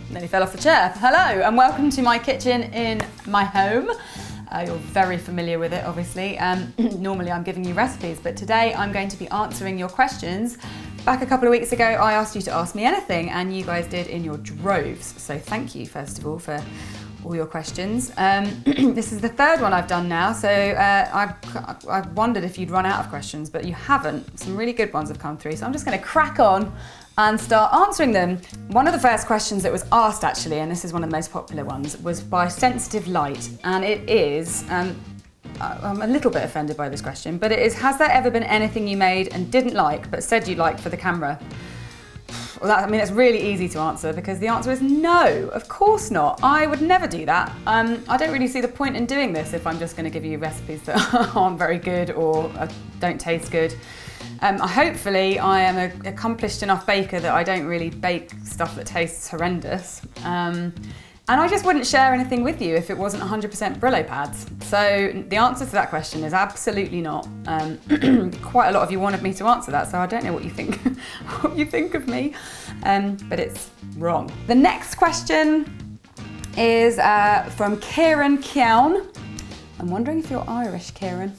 Nearly fell off the chair. Hello and welcome to my kitchen in my home. You're very familiar with it, obviously. Normally I'm giving you recipes, but today I'm going to be answering your questions. Back a couple of weeks ago, I asked you to ask me anything, and you guys did in your droves. So thank you, first of all, for all your questions. This is the third one I've done now, so I wondered if you'd run out of questions, but you haven't. Some really good ones have come through, so I'm just going to crack on and start answering them. One of the first questions that was asked, actually, and this is one of the most popular ones, was by Sensitive Light, and it is, I'm a little bit offended by this question, but it is, has there ever been anything you made and didn't like, but said you liked for the camera? Well, it's really easy to answer because the answer is no, of course not. I would never do that. I don't really see the point in doing this if I'm just going to give you recipes that aren't very good or don't taste good. Hopefully I am an accomplished enough baker that I don't really bake stuff that tastes horrendous. And I just wouldn't share anything with you if it wasn't 100% Brillo pads. So the answer to that question is absolutely not. Quite a lot of you wanted me to answer that, so I don't know what you think, what you think of me, but it's wrong. The next question is from Kieran Keown. I'm wondering if you're Irish, Kieran.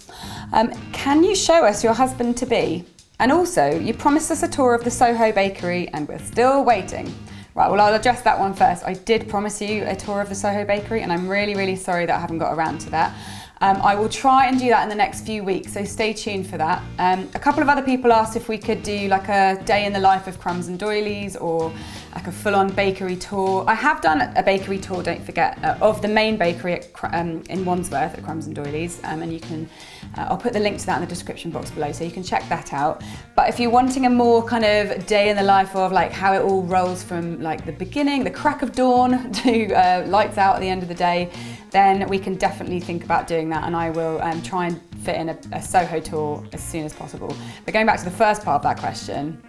Can you show us your husband-to-be? And also, you promised us a tour of the Soho bakery and we're still waiting. Right, well, I'll address that one first. I did promise you a tour of the Soho bakery and I'm really, really sorry that I haven't got around to that. I will try and do that in the next few weeks, so stay tuned for that. A couple of other people asked if we could do like a day in the life of Crumbs and Doilies or like a full-on bakery tour. I have done a bakery tour, don't forget, of the main bakery in Wandsworth at Crumbs and Doilies, and you can, I'll put the link to that in the description box below, so you can check that out. But if you're wanting a more kind of day in the life of like how it all rolls from like the beginning, the crack of dawn to lights out at the end of the day, then we can definitely think about doing that, and I will try and fit in a Soho tour as soon as possible. But going back to the first part of that question,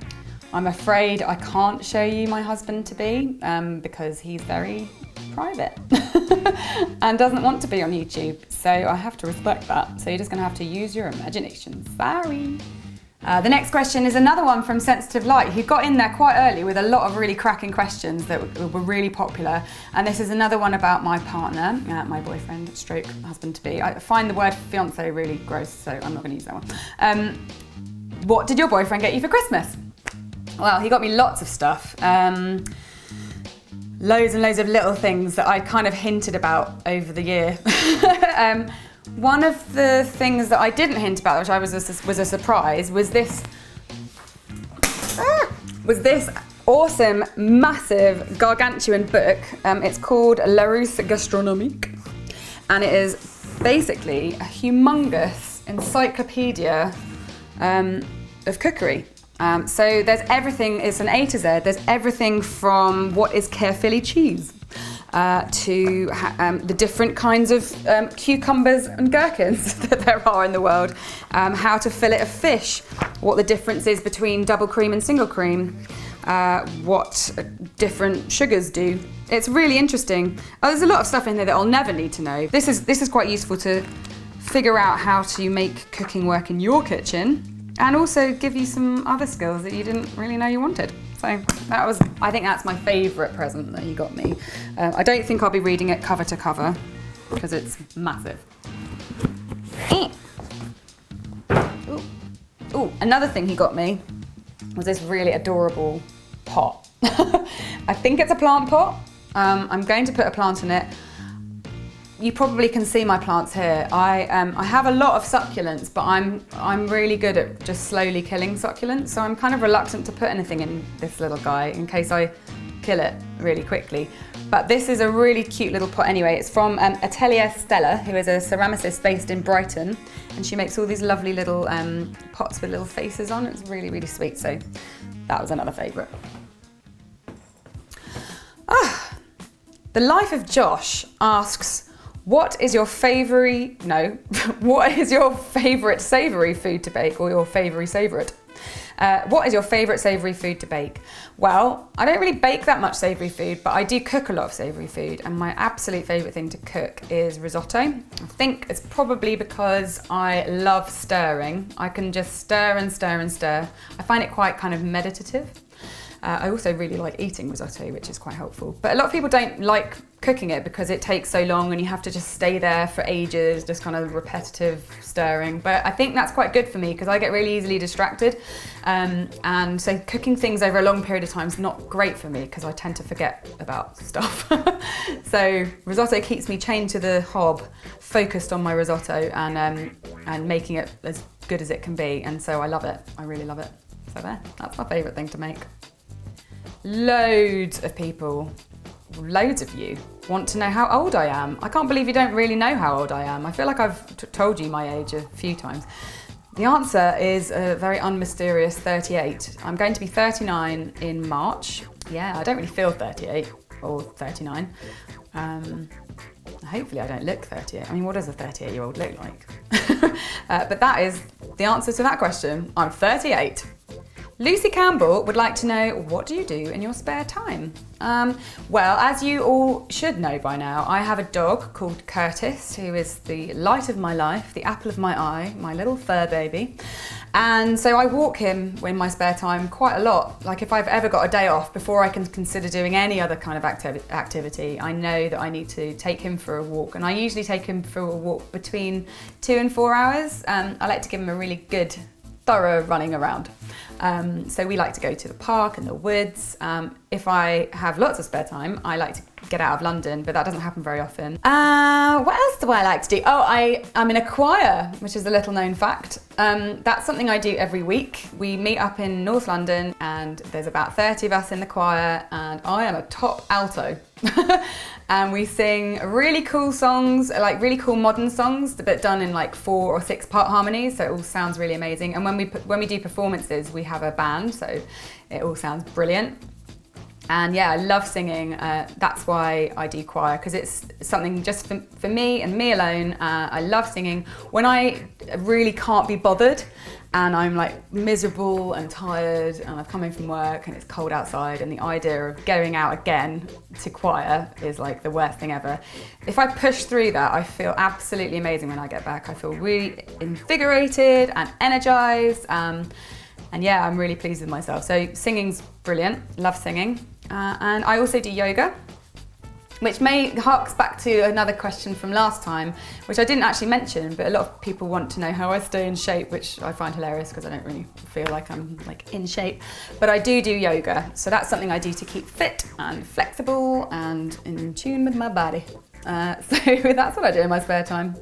I'm afraid I can't show you my husband-to-be because he's very private and doesn't want to be on YouTube, so I have to respect that. So you're just going to have to use your imagination. Sorry. The next question is another one from Sensitive Light, who got in there quite early with a lot of really cracking questions that were really popular. And this is another one about my partner, my boyfriend, stroke husband-to-be. I find the word fiance really gross, so I'm not going to use that one. What did your boyfriend get you for Christmas? Well, he got me lots of stuff. Loads and loads of little things that I kind of hinted about over the year. One of the things that I didn't hint about, which was a surprise, was this awesome, massive, gargantuan book. It's called Larousse Gastronomique, and it is basically a humongous encyclopedia of cookery. So there's everything, it's an A to Z, there's everything from what is Caerphilly cheese to the different kinds of cucumbers and gherkins that there are in the world, how to fillet a fish, what the difference is between double cream and single cream, what different sugars do. It's really interesting. There's a lot of stuff in there that I'll never need to know. This is quite useful to figure out how to make cooking work in your kitchen, and also give you some other skills that you didn't really know you wanted. So I think that's my favourite present that he got me. I don't think I'll be reading it cover to cover because it's massive. Ooh, another thing he got me was this really adorable pot. I think it's a plant pot. I'm going to put a plant in it. You probably can see my plants here. I have a lot of succulents, but I'm really good at just slowly killing succulents, so I'm kind of reluctant to put anything in this little guy in case I kill it really quickly. But this is a really cute little pot anyway. It's from Atelier Stella, who is a ceramicist based in Brighton, and she makes all these lovely little pots with little faces on. It's really, really sweet, so that was another favourite. The Life of Josh asks, what is your favourite savoury food to bake, or your favourite favourite? What is your favourite savoury food to bake? Well, I don't really bake that much savoury food, but I do cook a lot of savoury food, and my absolute favourite thing to cook is risotto. I think it's probably because I love stirring. I can just stir and stir and stir. I find it quite kind of meditative. I also really like eating risotto, which is quite helpful. But a lot of people don't like cooking it because it takes so long and you have to just stay there for ages, just kind of repetitive stirring. But I think that's quite good for me because I get really easily distracted. And so cooking things over a long period of time is not great for me because I tend to forget about stuff. So risotto keeps me chained to the hob, focused on my risotto and making it as good as it can be. And so I love it. I really love it. So there, that's my favourite thing to make. Loads of people, loads of you, want to know how old I am. I can't believe you don't really know how old I am. I feel like I've told you my age a few times. The answer is a very unmysterious 38. I'm going to be 39 in March. Yeah, I don't really feel 38 or 39. Hopefully I don't look 38. I mean, what does a 38-year-old look like? But that is the answer to that question. I'm 38. Lucy Campbell would like to know, what do you do in your spare time? Well, as you all should know by now, I have a dog called Curtis, who is the light of my life, the apple of my eye, my little fur baby. And so I walk him in my spare time quite a lot. Like if I've ever got a day off, before I can consider doing any other kind of activity, I know that I need to take him for a walk. And I usually take him for a walk between 2 and 4 hours. I like to give him a really good, thorough running around. So we like to go to the park and the woods. If I have lots of spare time, I like to get out of London, but that doesn't happen very often. What else do I like to do? Oh, I'm in a choir, which is a little known fact. That's something I do every week. We meet up in North London and there's about 30 of us in the choir and I am a top alto. And we sing really cool songs, like really cool modern songs, but done in like 4 or 6 part harmonies, so it all sounds really amazing. And when we do performances, we have a band, so it all sounds brilliant. And yeah, I love singing. That's why I do choir, because it's something just for me and me alone. I love singing. When I really can't be bothered and I'm like miserable and tired and I've come in from work and it's cold outside and the idea of going out again to choir is like the worst thing ever. If I push through that, I feel absolutely amazing when I get back. I feel really invigorated and energized. And yeah, I'm really pleased with myself. So singing's brilliant, love singing. And I also do yoga, which harks back to another question from last time, which I didn't actually mention, but a lot of people want to know how I stay in shape, which I find hilarious because I don't really feel like I'm like in shape. But I do yoga, so that's something I do to keep fit and flexible and in tune with my body. So that's what I do in my spare time.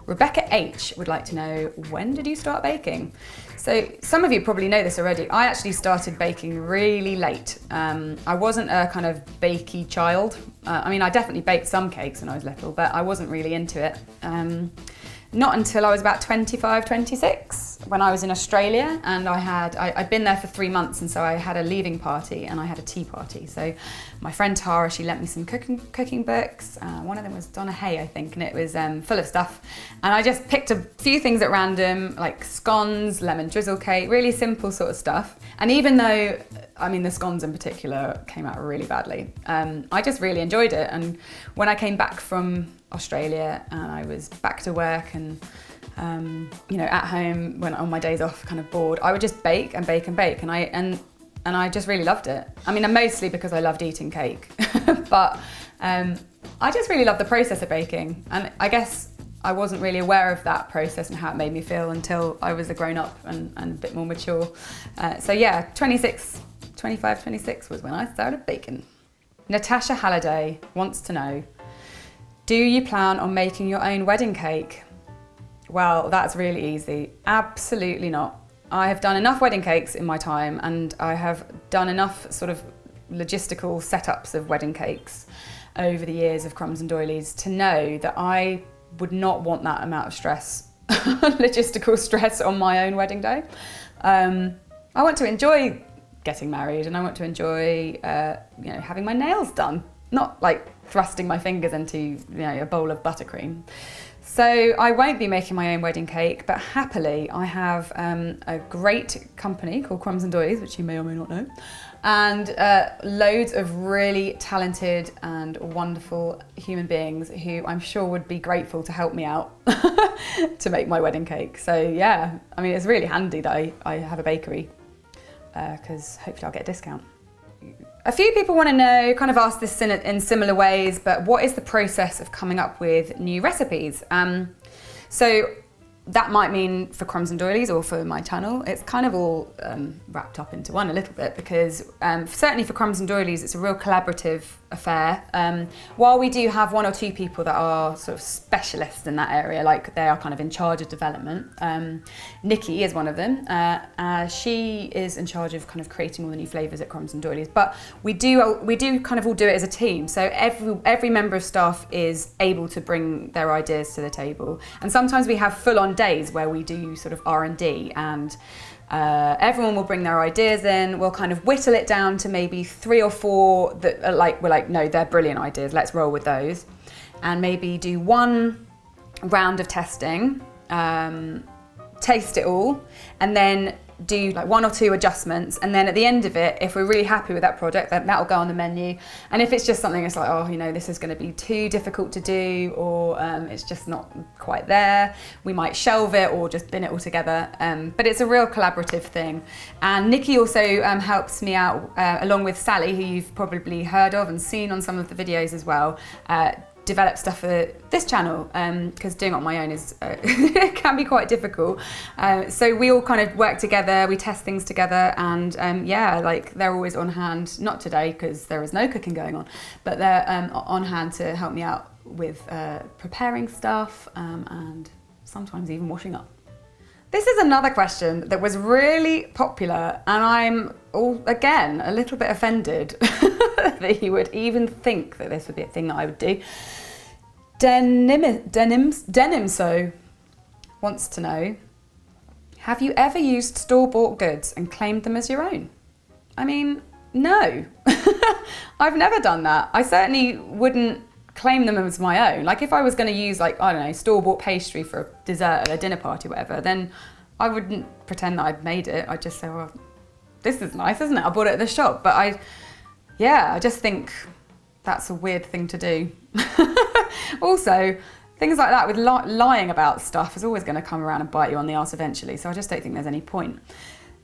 Rebecca H would like to know, when did you start baking? So some of you probably know this already. I actually started baking really late. I wasn't a kind of bakey child. I mean, I definitely baked some cakes when I was little, but I wasn't really into it. Not until I was about 25, 26, when I was in Australia, and I'd been there for 3 months, and so I had a leaving party and I had a tea party. So my friend Tara, she lent me some cooking books. One of them was Donna Hay, I think, and it was full of stuff. And I just picked a few things at random, like scones, lemon drizzle cake, really simple sort of stuff. And even though, I mean, the scones in particular came out really badly, I just really enjoyed it. And when I came back from Australia and I was back to work and you know, at home when on my days off kind of bored, I would just bake and bake and bake, and I just really loved it. I mean, mostly because I loved eating cake, but I just really loved the process of baking, and I guess I wasn't really aware of that process and how it made me feel until I was a grown-up and a bit more mature. So yeah, 25, 26 was when I started baking. Natasha Halliday wants to know, do you plan on making your own wedding cake? Well, that's really easy. Absolutely not. I have done enough wedding cakes in my time, and I have done enough sort of logistical setups of wedding cakes over the years of crumbs and doilies to know that I would not want that amount of stress, logistical stress on my own wedding day. I want to enjoy getting married, and I want to enjoy you know, having my nails done, not like thrusting my fingers into, you know, a bowl of buttercream. So I won't be making my own wedding cake, but happily I have a great company called Crumbs and Doilies, which you may or may not know, and loads of really talented and wonderful human beings who I'm sure would be grateful to help me out to make my wedding cake. So yeah, I mean, it's really handy that I have a bakery. because hopefully I'll get a discount. A few people want to know, kind of ask this in similar ways, but what is the process of coming up with new recipes? So that might mean for Crumbs and Doilies or for my channel, it's kind of all wrapped up into one a little bit, because certainly for Crumbs and Doilies, it's a real collaborative affair. While we do have one or two people that are sort of specialists in that area, like they are kind of in charge of development. Nikki is one of them. She is in charge of kind of creating all the new flavours at Crumbs and Doilies, but we do kind of all do it as a team. So every member of staff is able to bring their ideas to the table, and sometimes we have full-on days where we do sort of R&D, and everyone will bring their ideas in. We'll kind of whittle it down to maybe 3 or 4 that are we're like, no, they're brilliant ideas, let's roll with those. And maybe do 1 round of testing, taste it all, and then do like 1 or 2 adjustments, and then at the end of it, if we're really happy with that product, then that'll go on the menu. And if it's just something that's like, oh, you know, this is going to be too difficult to do, or it's just not quite there, we might shelve it or just bin it all together. But it's a real collaborative thing. And Nikki also helps me out, along with Sally, who you've probably heard of and seen on some of the videos as well, develop stuff for this channel, because doing it on my own is can be quite difficult. So we all kind of work together, we test things together, and yeah, like they're always on hand. Not today because there is no cooking going on, but they're on hand to help me out with preparing stuff, and sometimes even washing up. This is another question that was really popular, and I'm again a little bit offended that you would even think that this would be a thing that I would do. Denimso wants to know, have you ever used store-bought goods and claimed them as your own? I mean, no. I've never done that. I certainly wouldn't claim them as my own. Like if I was going to use, like, I don't know, store-bought pastry for a dessert at a dinner party or whatever, then I wouldn't pretend that I'd made it. I'd just say, well, this is nice, isn't it? I bought it at the shop. But I just think that's a weird thing to do. Also, things like that with lying about stuff is always going to come around and bite you on the arse eventually. So I just don't think there's any point.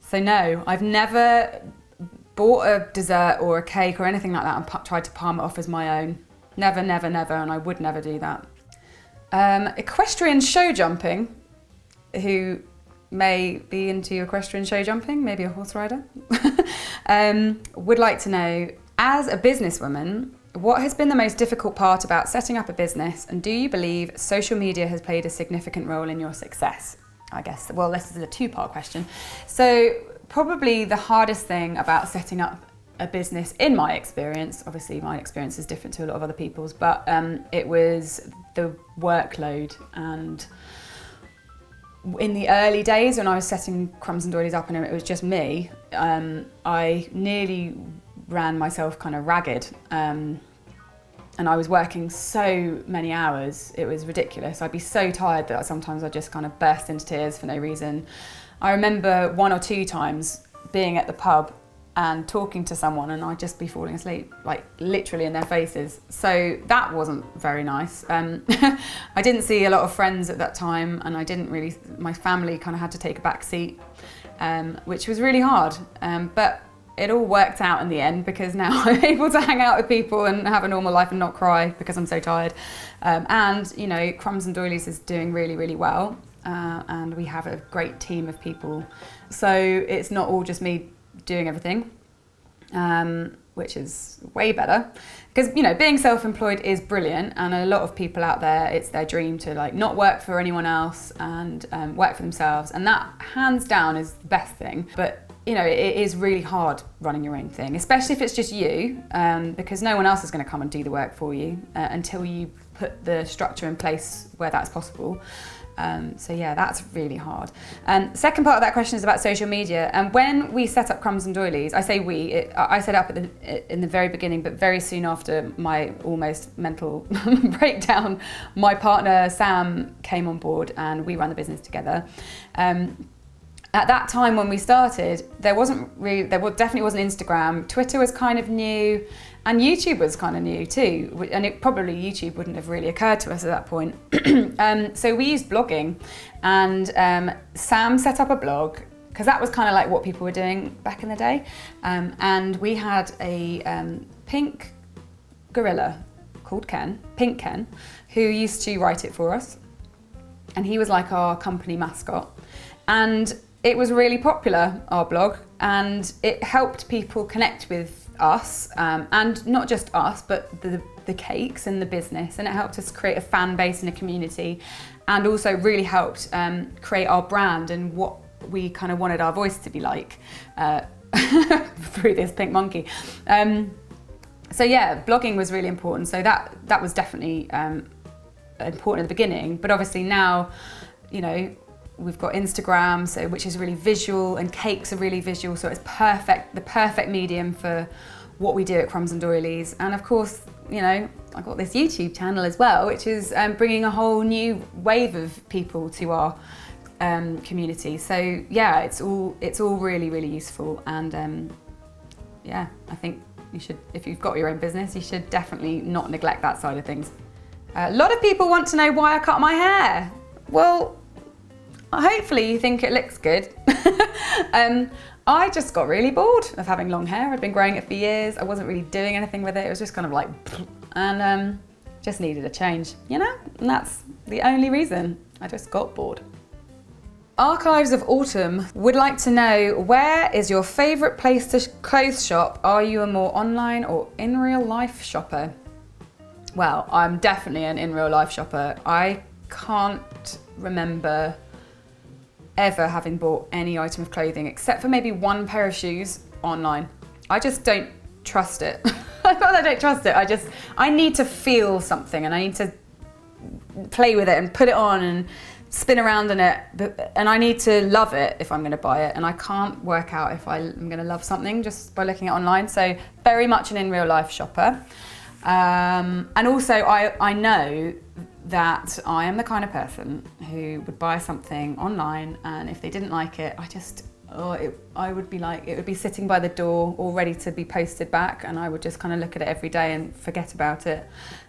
So no, I've never bought a dessert or a cake or anything like that and tried to palm it off as my own. Never, never, never, and I would never do that. Equestrian show jumping, who may be into equestrian show jumping, maybe a horse rider, would like to know, as a businesswoman, what has been the most difficult part about setting up a business, and do you believe social media has played a significant role in your success? I guess, well, this is a 2-part question. So probably the hardest thing about setting up a business, in my experience, obviously my experience is different to a lot of other people's, but it was the workload. And in the early days when I was setting Crumbs and Doilies up and it was just me, I nearly ran myself kind of ragged, and I was working so many hours, it was ridiculous. I'd be so tired that sometimes I'd just kind of burst into tears for no reason. I remember 1 or 2 times being at the pub and talking to someone and I'd just be falling asleep, like literally in their faces. So that wasn't very nice. I didn't see a lot of friends at that time, and I didn't really, my family kind of had to take a back seat, which was really hard. But it all worked out in the end, because now I'm able to hang out with people and have a normal life and not cry because I'm so tired. And, you know, Crumbs and Doilies is doing really, really well. And we have a great team of people. So it's not all just me doing everything, which is way better. Because, you know, being self-employed is brilliant, and a lot of people out there, it's their dream to like not work for anyone else and work for themselves. And that hands down is the best thing. But you know, it is really hard running your own thing, especially if it's just you, because no one else is going to come and do the work for you until you put the structure in place where that's possible. So yeah, that's really hard. Second part of that question is about social media. And when we set up Crumbs and Doilies, I say I set up in the very beginning, but very soon after my almost mental breakdown, my partner Sam came on board and we ran the business together. At that time when we started, there definitely wasn't Instagram. Twitter was kind of new, and YouTube was kind of new too. And YouTube wouldn't have really occurred to us at that point. So we used blogging, and Sam set up a blog, because that was kind of like what people were doing back in the day. And we had a pink gorilla called Ken, Pink Ken, who used to write it for us. And he was like our company mascot. And it was really popular, our blog, and it helped people connect with us, and not just us, but the cakes and the business, and it helped us create a fan base and a community, and also really helped create our brand and what we kind of wanted our voice to be like through this pink monkey. So yeah, blogging was really important. So that was definitely important at the beginning, but obviously now, you know, we've got Instagram, so which is really visual, and cakes are really visual, so it's the perfect medium for what we do at Crumbs and Doilies. And of course, you know, I've got this YouTube channel as well, which is bringing a whole new wave of people to our community. So yeah, it's all really, really useful. And yeah, I think you should, if you've got your own business, you should definitely not neglect that side of things. A lot of people want to know why I cut my hair. Well, hopefully you think it looks good. I just got really bored of having long hair. I'd been growing it for years. I wasn't really doing anything with it. It was just kind of like, and just needed a change, you know? And that's the only reason. I just got bored. Archives of Autumn would like to know, where is your favourite place to clothes shop? Are you a more online or in real life shopper? Well, I'm definitely an in real life shopper. I can't remember ever having bought any item of clothing except for maybe one pair of shoes online. I just don't trust it. Not that I don't trust it, I need to feel something, and I need to play with it and put it on and spin around in it, and I need to love it if I'm going to buy it, and I can't work out if I'm going to love something just by looking at it online. So very much an in real life shopper. And also I know that I am the kind of person who would buy something online, and if they didn't like it, I would be like, it would be sitting by the door all ready to be posted back, and I would just kind of look at it every day and forget about it,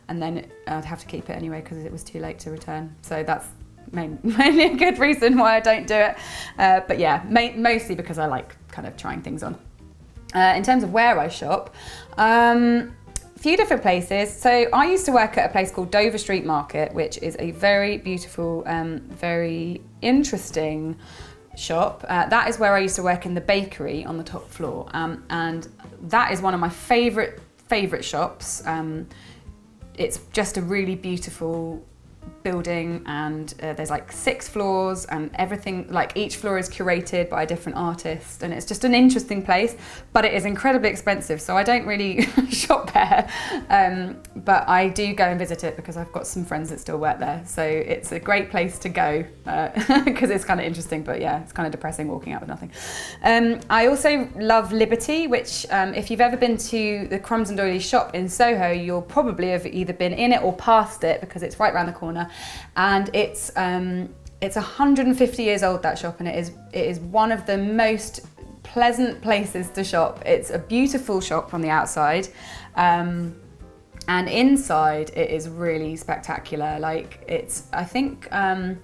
and then I'd have to keep it anyway because it was too late to return. So that's mainly a good reason why I don't do it. But yeah, mostly because I like kind of trying things on. In terms of where I shop, few different places. So I used to work at a place called Dover Street Market, which is a very beautiful, very interesting shop. That is where I used to work in the bakery on the top floor, and that is one of my favourite shops. It's just a really beautiful building, and there's like 6 floors, and everything, like each floor is curated by a different artist, and it's just an interesting place, but it is incredibly expensive, so I don't really shop there, but I do go and visit it because I've got some friends that still work there, so it's a great place to go because it's kind of interesting, but yeah, it's kind of depressing walking out with nothing. I also love Liberty, which if you've ever been to the Crumbs and Doilies shop in Soho, you'll probably have either been in it or past it because it's right around the corner. And it's 150 years old, that shop, and it is one of the most pleasant places to shop. It's a beautiful shop from the outside, and inside it is really spectacular. Like I think a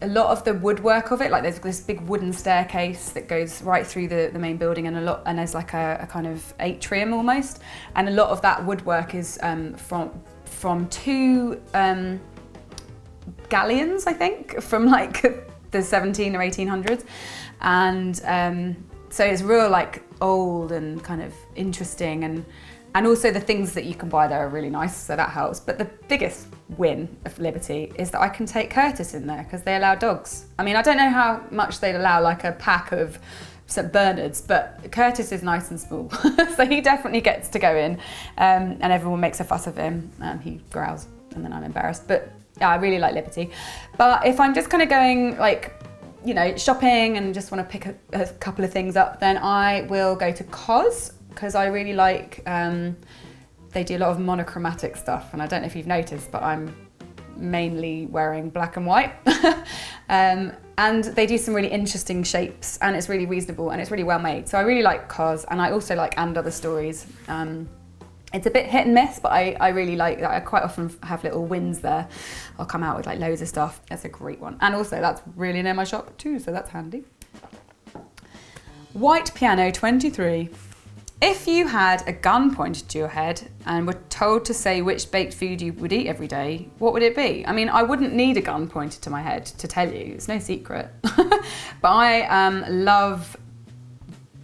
lot of the woodwork of it, like there's this big wooden staircase that goes right through the main building, and there's like a kind of atrium almost, and a lot of that woodwork is from 2 galleons, I think, from like the 17 or 1800s, and so it's real like old and kind of interesting, and also the things that you can buy there are really nice, so that helps. But the biggest win of Liberty is that I can take Curtis in there because they allow dogs. I mean, I don't know how much they'd allow like a pack of St Bernards, but Curtis is nice and small, so he definitely gets to go in, and everyone makes a fuss of him, and he growls, and then I'm embarrassed. But yeah, I really like Liberty. But if I'm just kind of going like, you know, shopping and just want to pick a couple of things up, then I will go to COS, because I really like, they do a lot of monochromatic stuff, and I don't know if you've noticed, but I'm mainly wearing black and white. And they do some really interesting shapes, and it's really reasonable, and it's really well made. So I really like COS, and I also like And Other Stories. It's a bit hit and miss, but I really like that. I quite often have little wins there. I'll come out with like loads of stuff. That's a great one. And also that's really near my shop too, so that's handy. White Piano 23. If you had a gun pointed to your head and were told to say which baked food you would eat every day, what would it be? I mean, I wouldn't need a gun pointed to my head to tell you, it's no secret. But I love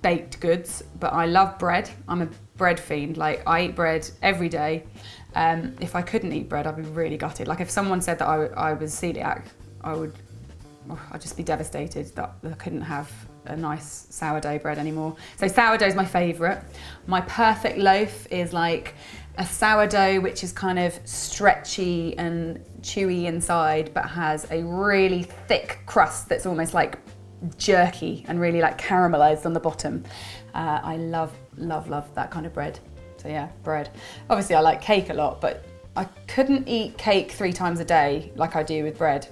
baked goods, but I love bread. I'm a bread fiend, like I eat bread every day. If I couldn't eat bread, I'd be really gutted. Like if someone said that I was celiac, I'd just be devastated that I couldn't have a nice sourdough bread anymore. So sourdough is my favourite. My perfect loaf is like a sourdough which is kind of stretchy and chewy inside, but has a really thick crust that's almost like jerky and really like caramelised on the bottom. I love that kind of bread. So yeah, bread. Obviously I like cake a lot, but I couldn't eat cake 3 times a day like I do with bread.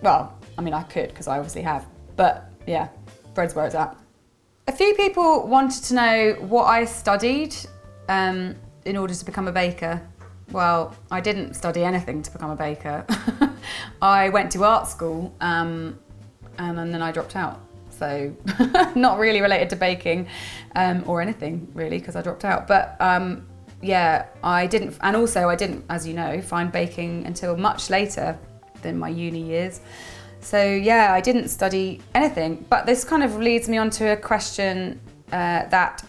Well, I mean I could because I obviously have, but yeah, bread's where it's at. A few people wanted to know what I studied in order to become a baker. Well, I didn't study anything to become a baker. I went to art school and then I dropped out. So not really related to baking or anything really, because I dropped out. But yeah, I didn't, and also I didn't, as you know, find baking until much later than my uni years. So yeah, I didn't study anything. But this kind of leads me on to a question that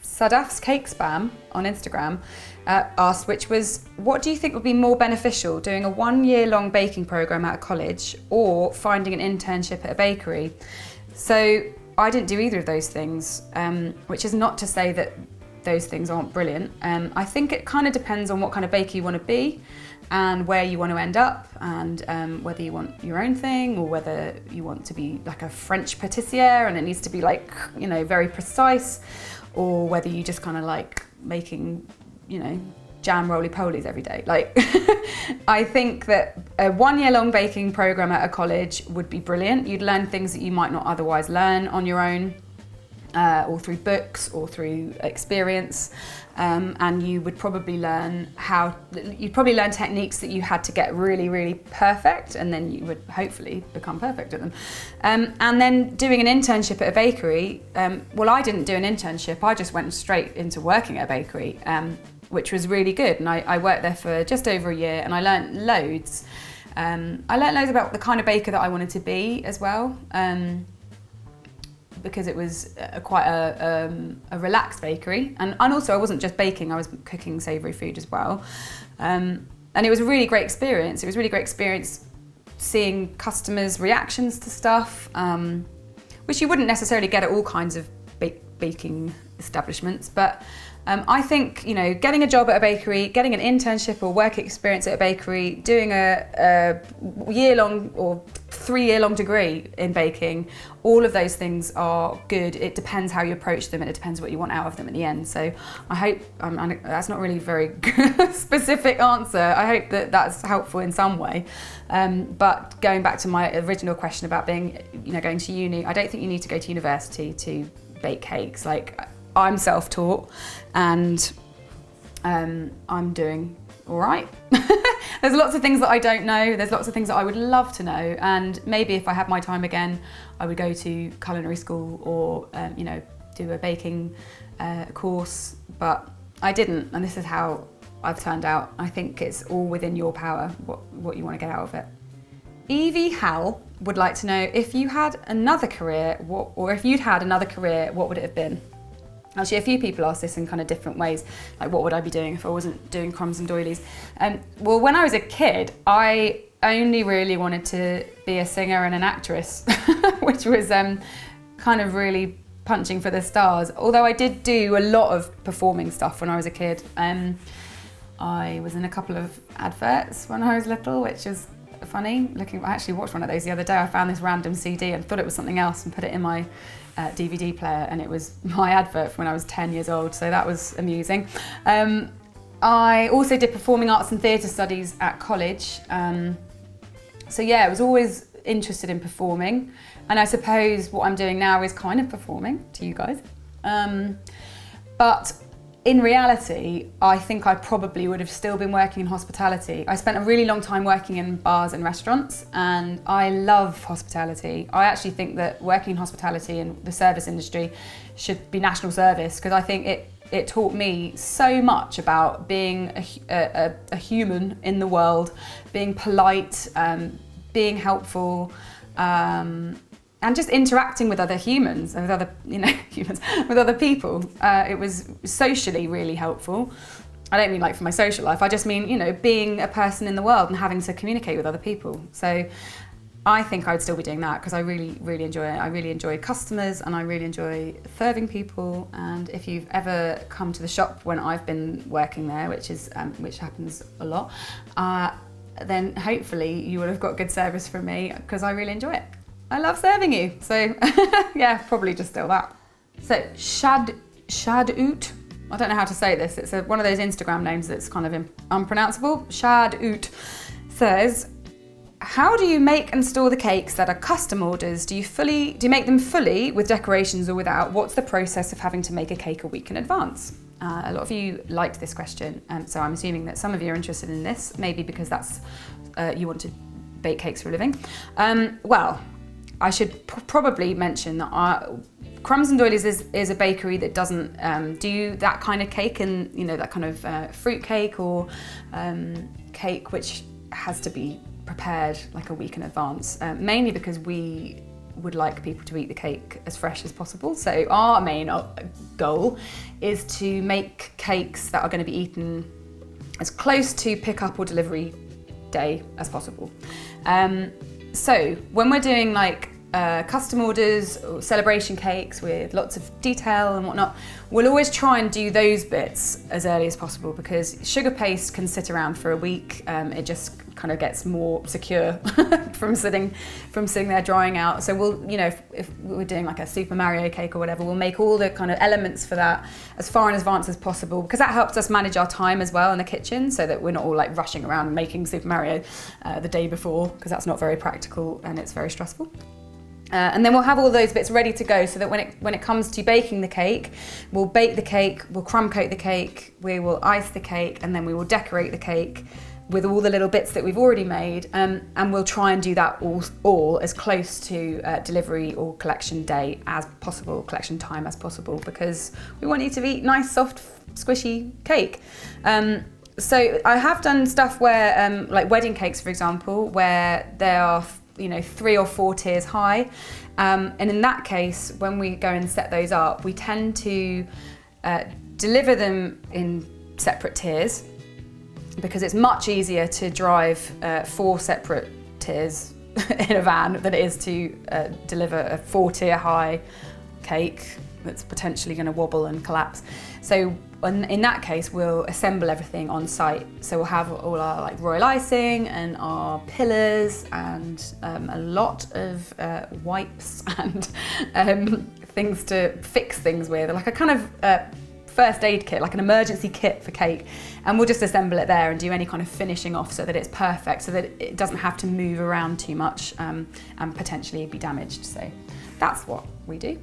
Sadaf's Cake Spam on Instagram asked, which was, what do you think would be more beneficial, doing a 1-year-long baking program at a college or finding an internship at a bakery? So I didn't do either of those things, which is not to say that those things aren't brilliant. I think it kind of depends on what kind of baker you want to be and where you want to end up, and whether you want your own thing or whether you want to be like a French patissiere and it needs to be like, you know, very precise, or whether you just kind of like making, you know, jam roly-polies every day. Like, I think that a 1-year-long baking program at a college would be brilliant. You'd learn things that you might not otherwise learn on your own, or through books or through experience. And you would probably learn techniques that you had to get really, really perfect, and then you would hopefully become perfect at them. And then doing an internship at a bakery, well, I didn't do an internship, I just went straight into working at a bakery, which was really good. And I worked there for just over a year and I learnt loads. I learnt loads about the kind of baker that I wanted to be as well. Because it was quite a relaxed bakery. And also I wasn't just baking, I was cooking savoury food as well. And it was a really great experience. It was a really great experience seeing customers' reactions to stuff, which you wouldn't necessarily get at all kinds of baking establishments. But I think, you know, getting a job at a bakery, getting an internship or work experience at a bakery, doing a year-long or 3-year-long degree in baking, all of those things are good. It depends how you approach them and it depends what you want out of them in the end. So I hope, that's not really a very specific answer. I hope that that's helpful in some way. But going back to my original question about being, you know, going to uni, I don't think you need to go to university to bake cakes. Like, I'm self-taught and I'm doing all right. There's lots of things that I don't know. There's lots of things that I would love to know. And maybe if I had my time again, I would go to culinary school or, you know, do a baking course, but I didn't. And this is how I've turned out. I think it's all within your power, what you want to get out of it. Evie Hal would like to know, if you had another career, what would it have been? Actually, a few people asked this in kind of different ways, like what would I be doing if I wasn't doing crumbs and doilies? Well, when I was a kid, I only really wanted to be a singer and an actress, which was kind of really punching for the stars. Although I did do a lot of performing stuff when I was a kid. I was in a couple of adverts when I was little, which is funny. I actually watched one of those the other day. I found this random CD and thought it was something else and put it in my DVD player, and it was my advert from when I was 10 years old, so that was amusing. I also did performing arts and theatre studies at college. So yeah, I was always interested in performing, and I suppose what I'm doing now is kind of performing to you guys. But in reality, I think I probably would have still been working in hospitality. I spent a really long time working in bars and restaurants, and I love hospitality. I actually think that working in hospitality and the service industry should be national service, because I think it taught me so much about being a human in the world, being polite, being helpful, and just interacting with other humans and with other, humans, with other people. It was socially really helpful. I don't mean like for my social life, I just mean, being a person in the world and having to communicate with other people. So I think I would still be doing that because I really, really enjoy it. I really enjoy customers and I really enjoy serving people. And if you've ever come to the shop when I've been working there, which happens a lot, then hopefully you will have got good service from me because I really enjoy it. I love serving you, so yeah, probably just still that. So Shadoot, I don't know how to say this, it's one of those Instagram names that's kind of unpronounceable. Shadoot says, how do you make and store the cakes that are custom orders? Do you make them fully with decorations or without? What's the process of having to make a cake a week in advance? A lot of you liked this question, so I'm assuming that some of you are interested in this, maybe because that's you want to bake cakes for a living. Well, I should probably mention that Crumbs and Doilies is a bakery that doesn't do that kind of cake, and that kind of fruit cake or cake which has to be prepared like a week in advance, mainly because we would like people to eat the cake as fresh as possible. So our main goal is to make cakes that are going to be eaten as close to pick-up or delivery day as possible. So when we're doing like custom orders or celebration cakes with lots of detail and whatnot, we'll always try and do those bits as early as possible, because sugar paste can sit around for a week. It just kind of gets more secure from sitting there drying out. So we'll, if we're doing like a Super Mario cake or whatever, we'll make all the kind of elements for that as far in advance as possible, because that helps us manage our time as well in the kitchen, so that we're not all like rushing around making Super Mario the day before, because that's not very practical and it's very stressful. And then we'll have all those bits ready to go, so that when it comes to baking the cake, we'll bake the cake, we'll crumb coat the cake, we will ice the cake, and then we will decorate the cake with all the little bits that we've already made, and we'll try and do that all as close to delivery or collection day as possible, collection time as possible, because we want you to eat nice, soft, squishy cake. So I have done stuff where, like wedding cakes, for example, where there are 3 or 4 tiers high, and in that case, when we go and set those up, we tend to deliver them in separate tiers, because it's much easier to drive 4 separate tiers in a van than it is to deliver a 4-tier high cake that's potentially going to wobble and collapse. So in that case, we'll assemble everything on site. So we'll have all our like royal icing and our pillars and a lot of wipes and things to fix things with, like a kind of first aid kit, like an emergency kit for cake. And we'll just assemble it there and do any kind of finishing off so that it's perfect, so that it doesn't have to move around too much and potentially be damaged. So that's what we do.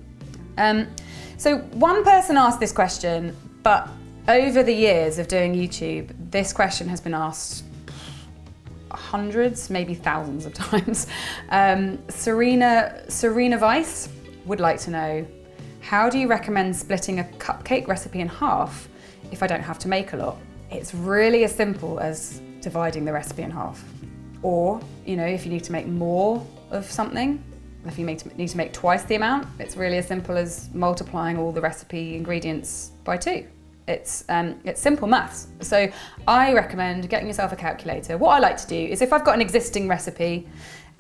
So one person asked this question, but over the years of doing YouTube, this question has been asked hundreds, maybe thousands of times. Serena Weiss would like to know, how do you recommend splitting a cupcake recipe in half if I don't have to make a lot? It's really as simple as dividing the recipe in half. Or, if you need to make more of something, if you need to make twice the amount, it's really as simple as multiplying all the recipe ingredients by 2. It's simple maths. So I recommend getting yourself a calculator. What I like to do is, if I've got an existing recipe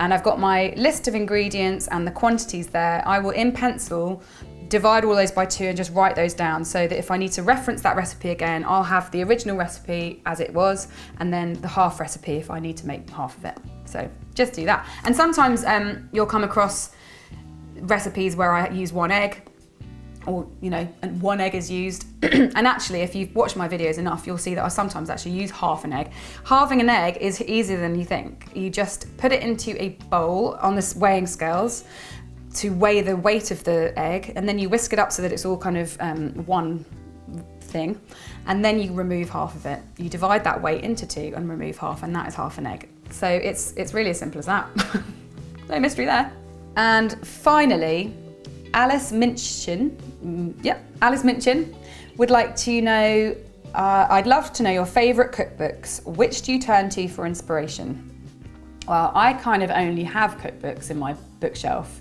and I've got my list of ingredients and the quantities there, I will in pencil divide all those by 2 and just write those down, so that if I need to reference that recipe again, I'll have the original recipe as it was, and then the half recipe if I need to make half of it. So just do that. And sometimes you'll come across recipes where I use 1 egg, or and 1 egg is used. And actually, if you've watched my videos enough, you'll see that I sometimes actually use half an egg. Halving an egg is easier than you think. You just put it into a bowl on the weighing scales to weigh the weight of the egg, and then you whisk it up so that it's all kind of one thing, and then you remove half of it. You divide that weight into two and remove half, and that is half an egg. So it's really as simple as that. No mystery there. And finally, Alice Minchin, Alice Minchin would like to know, I'd love to know your favourite cookbooks. Which do you turn to for inspiration? Well, I kind of only have cookbooks in my bookshelf.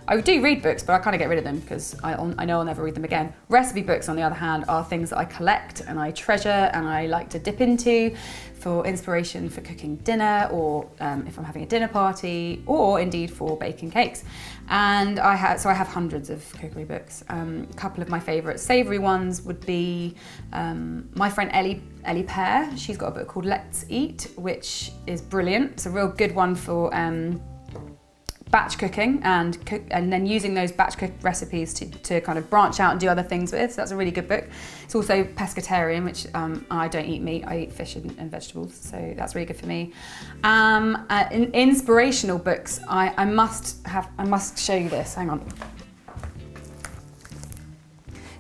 I do read books, but I kind of get rid of them because I know I'll never read them again. Recipe books, on the other hand, are things that I collect and I treasure and I like to dip into for inspiration for cooking dinner, or if I'm having a dinner party, or indeed for baking cakes. And I have hundreds of cookery books. A couple of my favourite savoury ones would be my friend Ellie Pear. She's got a book called Let's Eat, which is brilliant. It's a real good one for batch cooking and then using those batch cook recipes to kind of branch out and do other things with. So that's a really good book. It's also pescatarian, which I don't eat meat, I eat fish and vegetables, so that's really good for me. In inspirational books, I must show you this. Hang on.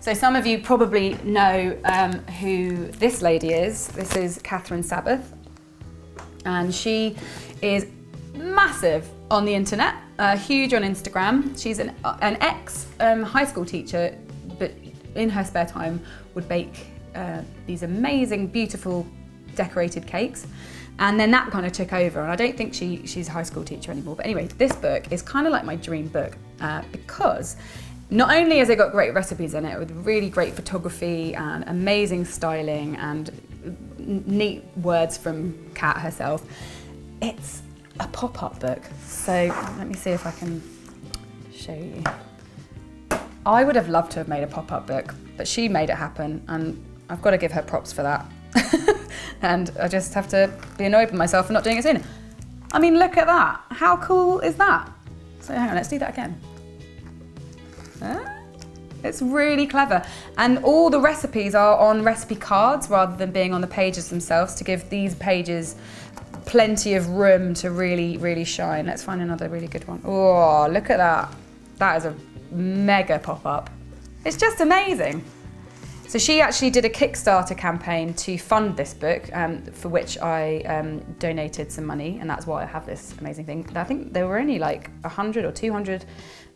So some of you probably know who this lady is. This is Catherine Sabbath, and she is massive on the internet, huge on Instagram. She's an ex high school teacher, but in her spare time would bake these amazing, beautiful, decorated cakes. And then that kind of took over, and I don't think she's a high school teacher anymore. But anyway, this book is kind of like my dream book because not only has it got great recipes in it with really great photography and amazing styling and neat words from Kat herself, it's a pop-up book. So let me see if I can show you. I would have loved to have made a pop-up book, but she made it happen, and I've got to give her props for that. And I just have to be annoyed with myself for not doing it sooner. I mean, look at that. How cool is that? So hang on, let's do that again. It's really clever. And all the recipes are on recipe cards rather than being on the pages themselves, to give these pages plenty of room to really, really shine. Let's find another really good one. Oh, look at that. That is a mega pop-up. It's just amazing. So she actually did a Kickstarter campaign to fund this book, for which I donated some money, and that's why I have this amazing thing. I think there were only like 100 or 200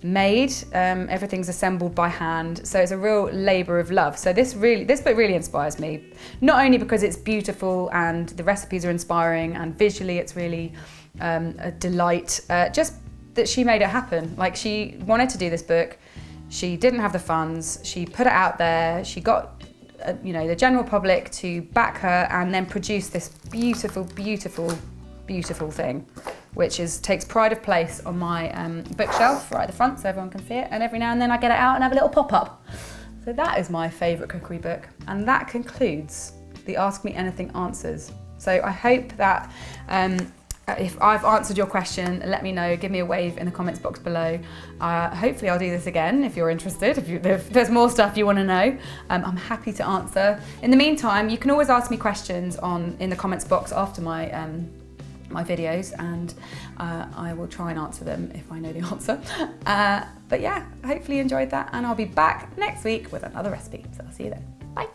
made. Everything's assembled by hand, so it's a real labour of love. So this book really inspires me, not only because it's beautiful and the recipes are inspiring and visually it's really a delight, just that she made it happen. Like, she wanted to do this book, she didn't have the funds, she put it out there, she got the general public to back her, and then produce this beautiful, beautiful, beautiful thing, which takes pride of place on my bookshelf right at the front so everyone can see it, and every now and then I get it out and have a little pop-up. So that is my favourite cookery book, and that concludes the Ask Me Anything answers. So I hope that if I've answered your question, let me know, give me a wave in the comments box below. Hopefully I'll do this again if you're interested, if there's more stuff you want to know. I'm happy to answer. In the meantime, you can always ask me questions in the comments box after my videos, and I will try and answer them if I know the answer. But yeah, hopefully you enjoyed that, and I'll be back next week with another recipe. So I'll see you then. Bye.